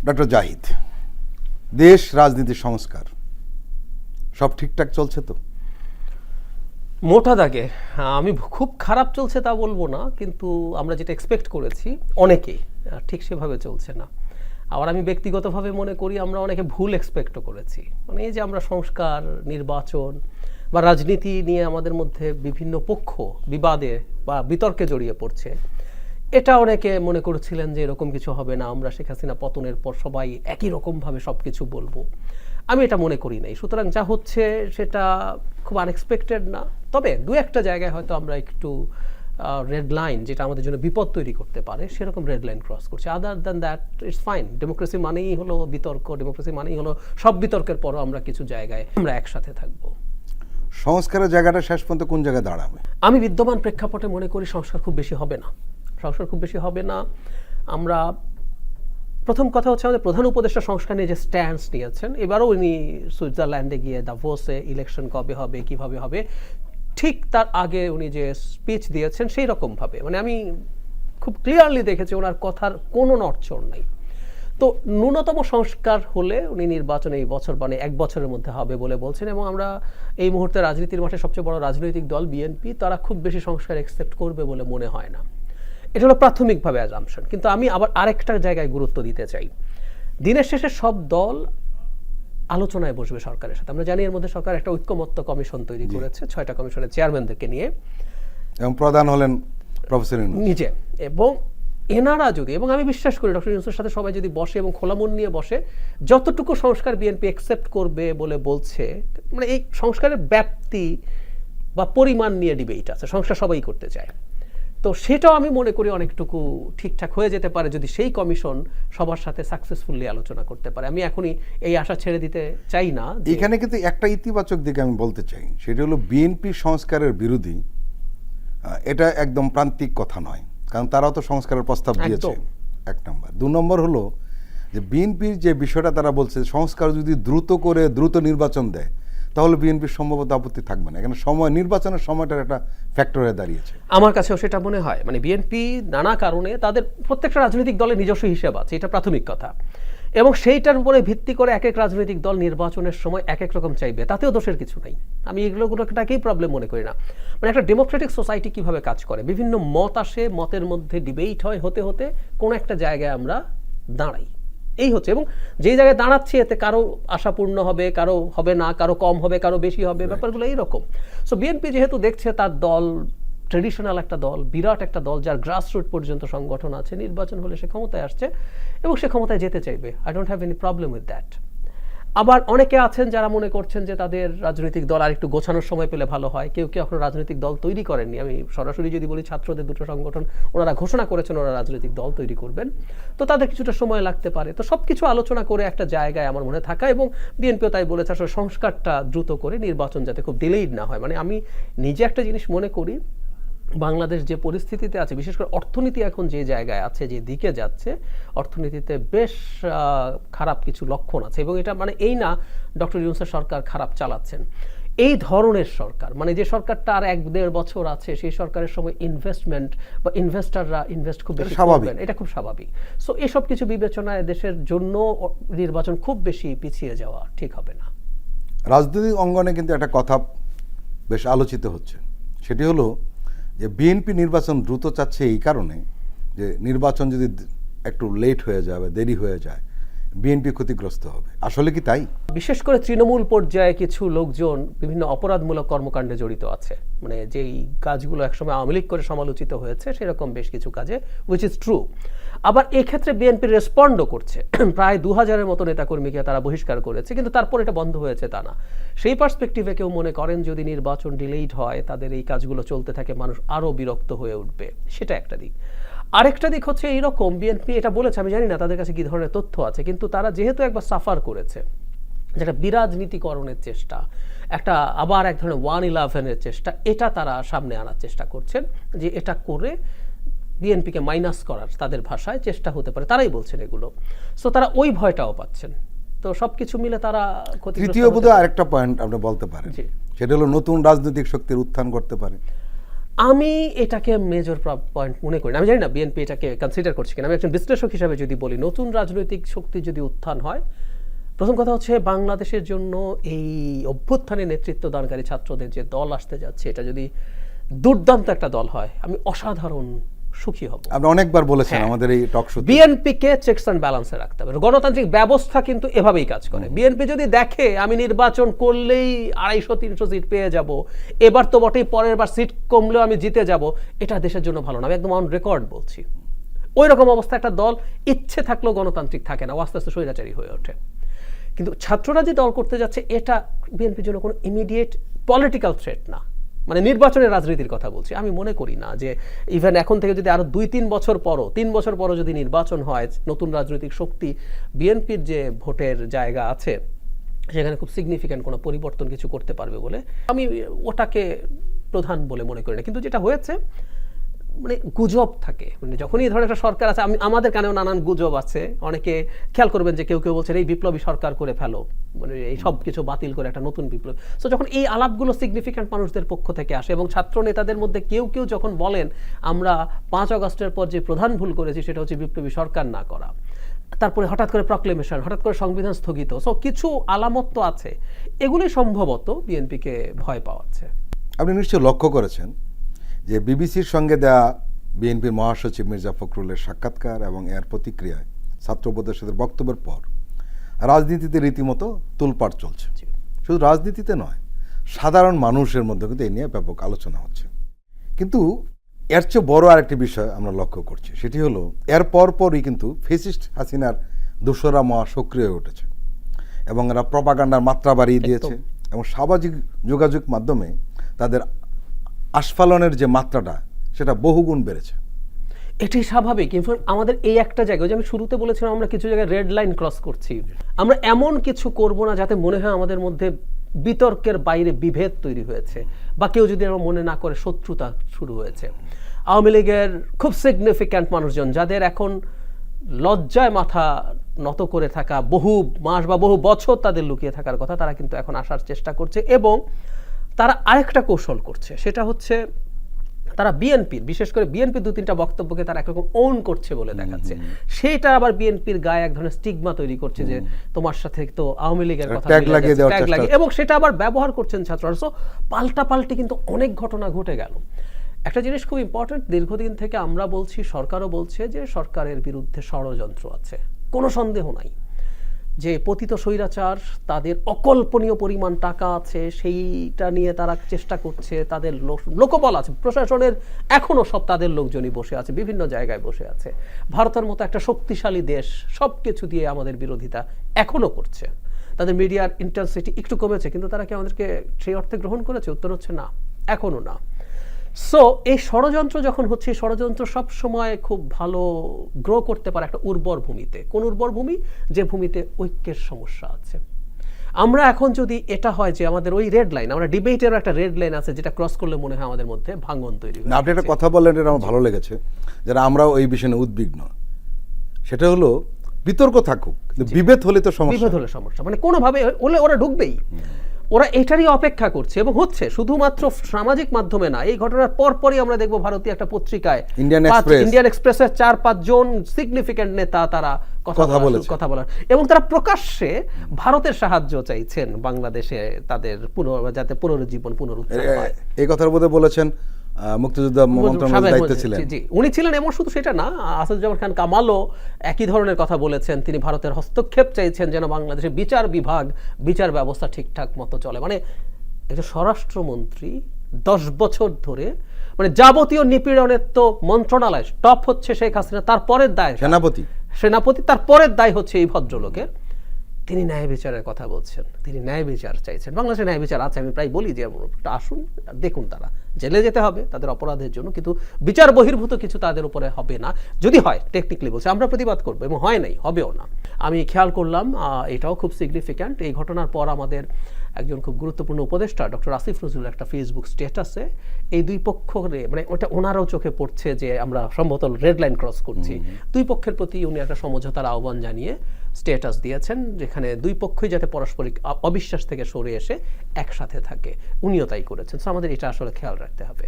Doctor Zahid, দেশ রাজনীতি সংস্কার সব ঠিকঠাক চলছে তো? মোটা দাগে আমি খুব খারাপ চলছে তা বলবো না, কিন্তু আমরা যেটা এক্সপেক্ট করেছি অনেকেই ঠিক সেভাবে চলছে না। আবার আমি ব্যক্তিগতভাবে মনে করি আমরা অনেকে ভুল এক্সপেক্টও করেছি। মানে এই যে আমরা সংস্কার, নির্বাচন বা রাজনীতি নিয়ে আমাদের মধ্যে বিভিন্ন পক্ষ বিবাদে বা বিতর্কে জড়িয়ে পড়ছে, এটা অনেকে মনে করেছিলেন যে এরকম কিছু হবে না, আমরা শেখ হাসিনা পতনের পর সবাই একই রকমভাবে সব কিছু বলবো। আমি এটা মনে করি নাই। সুতরাং যা হচ্ছে সেটা খুব আনএক্সপেক্টেড না, তবে দু একটা জায়গায় হয়তো আমরা একটু রেড লাইন, যেটা আমাদের জন্য বিপদ তৈরি করতে পারে, সেরকম রেড লাইন ক্রস করছে। Other than that it's fine. Democracy মানেই হলো বিতর্ক, ডেমোক্রেসি মানেই হলো সব বিতর্কের পরও আমরা কিছু জায়গায় আমরা একসাথে থাকবো। সংস্কারের জায়গাটা শেষ পর্যন্ত কোন জায়গায় দাঁড়াবে? আমি বিদ্যমান প্রেক্ষাপটে মনে করি সংস্কার খুব বেশি হবে না। সংস্কার খুব বেশি হবে না। আমরা প্রথম কথা হচ্ছে আমাদের প্রধান উপদেষ্টা সংস্কার নিয়ে যে স্ট্যান্স নিয়েছেন, এবারও উনি সুইজারল্যান্ডে গিয়ে দাভোসে ইলেকশন কবে হবে, কিভাবে হবে, ঠিক তার আগে উনি যে স্পিচ দিয়েছেন সেই রকমভাবে, মানে আমি খুব ক্লিয়ারলি দেখেছি ওনার কথার কোনো নড়চড় নাই। তো ন্যূনতম সংস্কার হলে উনি নির্বাচন এই বছর মানে এক বছরের মধ্যে হবে বলে বলছেন, এবং আমরা এই মুহূর্তে রাজনীতির মাঠে সবচেয়ে বড় রাজনৈতিক দল বিএনপি, তারা খুব বেশি সংস্কার একসেপ্ট করবে বলে মনে হয় না। এটা হলো প্রাথমিকভাবে অ্যাজাম্পশন। কিন্তু আমি আবার আরেকটা জায়গায় গুরুত্ব দিতে চাই। দিনের শেষে সব দল আলোচনায় বসবে সরকারের সাথে। আমরা জানি এর মধ্যে সরকার একটা ঐক্যমত্য কমিশন তৈরি করেছে 6টা কমিশনের চেয়ারম্যানদেরকে নিয়ে, এবং প্রধান হলেন প্রফেসর নিজে। এবং এনারা যদি, এবং আমি বিশ্বাস করি ডক্টর ইউনূসের সাথে সবাই যদি বসে এবং খোলা মন নিয়ে বসে, যতটুকু সংস্কার বিএনপি অ্যাকসেপ্ট করবে বলে বলছে, মানে এই সংস্কারের ব্যাপ্তি বা পরিমাণ নিয়ে ডিবেট আছে, সংস্কার সবাই করতে চায়, তো সেটাও আমি মনে করি অনেকটুকু ঠিকঠাক হয়ে যেতে পারে যদি সেই কমিশন সবার সাথে সাকসেসফুলি আলোচনা করতে পারে। আমি এখনই এই আশা ছেড়ে দিতে চাই না। এখানে কিন্তু একটা ইতিবাচক দিকে আমি বলতে চাই, সেটা হলো বিএনপি সংস্কারের বিরোধী, এটা একদম প্রান্তিক কথা নয়, কারণ তারাও তো সংস্কারের প্রস্তাব দিয়েছে। এক নম্বর। 2 নম্বর হলো যে বিএনপির যে বিষয়টা তারা বলছে, সংস্কার যদি দ্রুত করে দ্রুত নির্বাচন দেয় তাহলে বিএনপির সম্ভবত আপত্তি থাকবে না। এখানে সময়, নির্বাচনের সময়টার একটা ফ্যাক্টর হয়ে দাঁড়িয়েছে। আমার কাছেও সেটা মনে হয়। মানে বিএনপি নানা কারণে, তাদের প্রত্যেকটা রাজনৈতিক দলের নিজস্ব হিসেব আছে, এটা প্রাথমিক কথা, এবং সেইটার উপরে ভিত্তি করে এক এক রাজনৈতিক দল নির্বাচনের সময় এক এক রকম চাইবে, তাতেও দোষের কিছু নাই। আমি এগুলোটাকেই প্রবলেম মনে করি না। মানে একটা ডেমোক্রেটিক সোসাইটি কিভাবে কাজ করে, বিভিন্ন মত আসে, মতের মধ্যে ডিবেট হয়, হতে হতে কোনো একটা জায়গায় আমরা দাঁড়াই, এই হচ্ছে। এবং যেই জায়গায় দাঁড়াচ্ছি এতে কারো আশাপূর্ণ হবে, কারো হবে না, কারো কম হবে, কারো বেশি হবে, ব্যাপারগুলো এইরকম। সো বিএনপি যেহেতু দেখছে তার দল ট্রেডিশনাল একটা দল, বিরাট একটা দল, যার গ্রাসরুট পর্যন্ত সংগঠন আছে, নির্বাচন হলে সে ক্ষমতায় আসছে এবং সে ক্ষমতায় যেতে চাইবে। I don't have any problem with that. আবার অনেকে আছেন যারা মনে করছেন যে তাদের রাজনৈতিক দল আর একটু গোছানোর সময় পেলে ভালো হয়। কেউ কেউ এখনো রাজনৈতিক দল তৈরি করেননি। আমি সরাসরি যদি বলি, ছাত্রদের 2টো সংগঠন ওনারা ঘোষণা করেছেন ওরা রাজনৈতিক দল তৈরি করবেন, তো তাদের কিছুটা সময় লাগতে পারে। তো সব কিছু আলোচনা করে একটা জায়গায় আমার মনে থাকা, এবং বিএনপিও তাই বলেছে আসলে সংস্কারটা দ্রুত করে নির্বাচন যাতে খুব ডিলেইড না হয়। মানে আমি নিজে একটা জিনিস মনে করি, বাংলাদেশ যে পরিস্থিতিতে আছে, বিশেষ করে অর্থনীতি এখন যে জায়গায় আছে, যে দিকে যাচ্ছে, অর্থনীতিতে বেশ খারাপ কিছু লক্ষণ আছে। এবং এটা মানে এই না ডক্টর ইউনূসের সরকার খারাপ চালাচ্ছেন, এই ধরনের সরকার, মানে যে সরকারটা আর 1-1.5 বছর আছে, সেই সরকারের সময় ইনভেস্টমেন্ট বা ইনভেস্টাররা ইনভেস্ট খুব বেশি করবেন, এটা খুব স্বাভাবিক। সো এসব কিছু বিবেচনায় দেশের জন্য নির্বাচন খুব বেশি পিছিয়ে যাওয়া ঠিক হবে না। রাজনৈতিক অঙ্গনে কিন্তু একটা কথা বেশ আলোচিত হচ্ছে, সেটি হলো যে বিএনপি নির্বাচন দ্রুত চাচ্ছে এই কারণে যে নির্বাচন যদি একটু লেট হয়ে যায় বা দেরি হয়ে যায়, বিএনপি ক্ষতিগ্রস্ত হবে। আসলে কি তাই? বিশেষ করে তৃণমূল পর্যায়ে কিছু লোকজন বিভিন্ন অপরাধমূলক কর্মকাণ্ডে জড়িত আছে, মানে যেই কাজগুলো একসময় আওয়ামী লীগ করে সমালোচিত হয়েছে, সেরকম বেশ কিছু কাজে, উইচ ইজ ট্রু। আবার এক্ষেত্রে বিএনপি রেসপন্ডও করছে। প্রায় 2000-এর মতো নেতাকর্মীকে তারা বহিষ্কার করেছে, কিন্তু তারপর এটা বন্ধ হয়েছে তা না। সেই পার্সপেক্টিভে কেউ মনে করেন যদি নির্বাচন ডিলেইড হয়, তাদের এই কাজগুলো চলতে থাকে, মানুষ আরও বিরক্ত হয়ে উঠবে, সেটা একটা দিক। আরেকটা দিক হচ্ছে এইরকম, বিএনপি এটা বলেছে, আমি জানি না তাদের কাছে কি ধরনের তথ্য আছে, কিন্তু তারা যেহেতু একবার সাফার করেছে, যেটা বিরাজনীতিকরণের চেষ্টা, একটা আবার এক ধরনের 1-11-এর চেষ্টা, এটা তারা সামনে আনার চেষ্টা করছেন, যে এটা করে বিএনপিকে মাইনাস করার তাদের ভাষায় চেষ্টা হতে পারে, তারাই বলছেন এগুলো। সো তারা ওই ভয়টাও পাচ্ছেন। তো সবকিছু মিলে তারা তৃতীয় বোধহয় আরেকটা পয়েন্ট আপনি বলতে পারেন, সেটা হলো নতুন রাজনৈতিক শক্তির উত্থান করতে পারে। আমি এটাকে মেজর পয়েন্ট মনে করি না। আমি জানি না বিএনপি এটাকে কনসিডার করছে কিনা। আমি একজন বিশ্লেষক হিসাবে যদি বলি, নতুন রাজনৈতিক শক্তি যদি উত্থান হয়, প্রথম কথা হচ্ছে বাংলাদেশের জন্য এই অভ্যুত্থানে নেতৃত্ব দানকারী ছাত্রদের যে দল আসতে যাচ্ছে, এটা যদি দুর্দান্ত একটা দল হয়, আমি অসাধারণ সুখী হব। আপনি অনেকবার বলেছেন হ্যাঁ। আমাদের এই টক শোতে। বিএনপিকে চেকস অ্যান্ড ব্যালেন্সে রাখতে হবে। গণতান্ত্রিক ব্যবস্থা কিন্তু এভাবেই কাজ করে। বিএনপি যদি দেখে আমি নির্বাচন করলেই 250-300 সিট পেয়ে যাব, এবার তো বটেই, পরের বার সিট কমলেও আমি জিতে যাব, এটা দেশের জন্য ভালো না। আমি একদম অন রেকর্ড বলছি। ওই রকম অবস্থা একটা দল ইচ্ছে থাকলেও গণতান্ত্রিক থাকে না, ও আস্তে আস্তে স্বৈরাচারী হয়ে ওঠে। কিন্তু ছাত্ররা যে দল করতে যাচ্ছে, এটা বিএনপির জন্য কোনো ইমিডিয়েট পলিটিক্যাল থ্রেট না। মানে নির্বাচনের রাজনীতির কথা বলছি। আমি মনে করি না যে ইভেন এখন থেকে যদি আরো 2-3 বছর পরও, 3 বছর পরও যদি নির্বাচন হয়, নতুন রাজনৈতিক শক্তি বিএনপির যে ভোটের জায়গা আছে সেখানে খুব সিগনিফিক্যান্ট কোনো পরিবর্তন কিছু করতে পারবে বলে আমি ওটাকে প্রধান বলে মনে করি না। কিন্তু যেটা হয়েছে, মানে গুজব থাকে, মানে যখনই এই ধরনের একটা সরকার আছে, আমাদের কানেও নানান গুজব আছে। অনেকে খেয়াল করবেন যে কেউ কেউ বলছেন এই বিপ্লবী সরকার করে ফেলো, মানে এই সব কিছু বাতিল করে একটা নতুন বিপ্লব। সো যখন এই আলাপগুলো সিগনিফিক্যান্ট মানুষদের পক্ষ থেকে আসে, এবং ছাত্র নেতাদের মধ্যে কেউ কেউ যখন বলেন আমরা 5 আগস্টের পর যে প্রধান ভুল করেছি সেটা হচ্ছে বিপ্লবী সরকার না করা, তারপরে হঠাৎ করে প্রক্লেমেশন, হঠাৎ করে সংবিধান স্থগিত, সো কিছু আলামত তো আছে, এগুলি সম্ভবত বিএনপিকে ভয় পাওয়াচ্ছে। আপনি নিশ্চয়ই লক্ষ্য করেছেন যে বিবিসির সঙ্গে দেয়া বিএনপির মহাসচিব মির্জা ফখরুলের সাক্ষাৎকার এবং এর প্রতিক্রিয়ায় ছাত্র উপদেষ্টাদের বক্তব্যের পর রাজনীতিতে রীতিমতো তোলপাড় চলছে। শুধু রাজনীতিতে নয়, সাধারণ মানুষের মধ্যে কিন্তু এই নিয়ে ব্যাপক আলোচনা হচ্ছে। কিন্তু এর চেয়ে বড় আরেকটি বিষয় আমরা লক্ষ্য করছি, সেটি হলো এর পরপরই কিন্তু ফেসিস্ট হাসিনার দোসরা মহা সক্রিয় হয়ে উঠেছে এবং এরা প্রপাগান্ডার মাত্রা বাড়িয়ে দিয়েছে এবং সামাজিক যোগাযোগ মাধ্যমে তাদের আস্ফালনের যে মাত্রাটা সেটা বহুগুণ বেড়েছে। এটাই স্বাভাবিক। ইনফ্যাক্ট আমাদের এই একটা জায়গায়, যে আমি শুরুতে বলেছিলাম, আমরা কিছু জায়গায় রেড লাইন ক্রস করছি। আমরা এমন কিছু করব না যাতে মনে হয় আমাদের মধ্যে বিতর্কের বাইরে বিভেদ তৈরি হয়েছে, বা কেউ যদি আমার মনে না করে শত্রুতা শুরু হয়েছে। আওয়ামী লীগের খুব সিগনিফিক্যান্ট মানুষজন, যাদের এখন লজ্জায় মাথা নত করে থাকা, বহু মাস বা বহু বছর তাদের লুকিয়ে থাকার কথা, তারা কিন্তু এখন আসার চেষ্টা করছে। এবং তারা আরেকটা কৌশল করছে, সেটা হচ্ছে তারা বিএনপির, বিশেষ করে বিএনপির 2-3টা বক্তব্যকে তারা একরকম ওন করছে বলে দেখাচ্ছে। সেটা আবার বিএনপির গায়ে এক ধরনের স্টিগমা তৈরি করছে যে তোমার সাথে তো আওয়ামী লীগের কথা ট্যাগ লাগিয়ে দেওয়ার চেষ্টা, এবং সেটা আবার ব্যবহার করছেন ছাত্ররা। সো পাল্টাপাল্টি কিন্তু অনেক ঘটনা ঘটে গেল। একটা জিনিস খুব ইম্পর্টেন্ট, দীর্ঘদিন থেকে আমরা বলছি, সরকারও বলছে যে সরকারের বিরুদ্ধে ষড়যন্ত্র আছে, কোনো সন্দেহ নাই। যে পতিত স্বৈরাচার, তাদের অকল্পনীয় পরিমাণ টাকা আছে, সেইটা নিয়ে তারা চেষ্টা করছে, তাদের লোকবল আছে, প্রশাসনের এখনো সব তাদের লোকজনই বসে আছে, বিভিন্ন জায়গায় বসে আছে। ভারতের মতো একটা শক্তিশালী দেশ সব কিছু দিয়ে আমাদের বিরোধিতা এখনো করছে। তাদের মিডিয়ার ইন্টেন্সিটি একটু কমেছে, কিন্তু তারা কি আমাদেরকে সেই অর্থে গ্রহণ করেছে? উত্তর হচ্ছে না, এখনো না। সো এই ষড়যন্ত্র যখন হচ্ছে, ষড়যন্ত্র সব সময় খুব ভালো গ্রো করতে পারে একটা উর্বর ভূমিতে। কোন উর্বর ভূমি? যে ভূমিতে ঐক্যের সমস্যা আছে। আমরা এখন যদি এটা হয় যে আমাদের ওই রেড লাইন, আমরা ডিবেটের একটা রেড লাইন আছে যেটা ক্রস করলে মনে হয় আমাদের মধ্যে ভাঙন তৈরি হয়। আপনি একটা কথা বললেন, এটা আমার ভালো লেগেছে, যারা আমরাও এই বিষয়ে উদ্বিগ্ন, সেটা হলো বিতর্ক থাকুক, কিন্তু বিভেদ হলে তো সমস্যা। বিভেদ হলে সমস্যা, মানে কোনোভাবে হলে ওরা ঢুকবেই। ওরা এটারই অপেক্ষা করছে এবং হচ্ছে। শুধুমাত্র সামাজিক মাধ্যমে না, এই ঘটনার পরপরই আমরা দেখবো ভারতীয় একটা পত্রিকায় ইন্ডিয়ান এক্সপ্রেসের 4-5 জন সিগনিফিক্যান্ট নেতা তারা কথা বলার, এবং তারা প্রকাশ্যে ভারতের সাহায্য চাইছেন বাংলাদেশে তাদের যাতে পুনরুজ্জীবন, পুনরুত্থান হয়। এই কথার মধ্যে বলেছেন মুক্তিযোদ্ধা মন্ত্রণালয়ের দায়িত্বে ছিলেন। জি, উনি ছিলেন। এবং শুধু সেটা না, আসাদুজ্জামান খান কামালও একই ধরনের কথা বলেছেন। তিনি ভারতের হস্তক্ষেপ চাইছেন যেন বাংলাদেশের বিচার বিভাগ, বিচার ব্যবস্থা ঠিকঠাক মতো চলে। মানে একজন স্বরাষ্ট্রমন্ত্রী 10 বছর ধরে, মানে যাবতীয় নিপীড়নের তো মন্ত্রণালয় টপ হচ্ছে শেখ হাসিনা, তারপরের দায় সেনাপতি, তারপরের দায় হচ্ছে এই ভদ্রলোকের। তিনি ন্যায় বিচারের কথা বলছেন, তিনি ন্যায় বিচার চাইছেন। বাংলাদেশে ন্যায় বিচার আছে, আমি প্রায় বলি যে আসুন দেখুন, তারা জেলে যেতে হবে তাদের অপরাধের জন্য, কিন্তু বিচার বহির্ভূত কিছু তাদের উপরে হবে না। যদি হয়, টেকনিক্যালি বলছে, আমরা প্রতিবাদ করবো, এবং হয় নাই, হবেও না। আমি খেয়াল করলাম, এটাও খুব সিগনিফিক্যান্ট, এই ঘটনার পর আমাদের একজন খুব গুরুত্বপূর্ণ উপদেষ্টা ডক্টর আসিফ নজরুল একটা ফেসবুক স্ট্যাটাসে এই দুই পক্ষ, মানে ওটা ওনারও চোখে পড়ছে যে আমরা সম্ভবত রেড লাইন ক্রস করছি, দুই পক্ষের প্রতি উনি একটা সমঝোতার আহ্বান জানিয়ে স্ট্যাটাস দিয়েছেন, যেখানে দুই পক্ষই যাতে পারস্পরিক অবিশ্বাস থেকে সরে এসে একসাথে থাকে। উনিও তাই করেছেন। সো আমাদের এটা আসলে খেয়াল রাখতে হবে।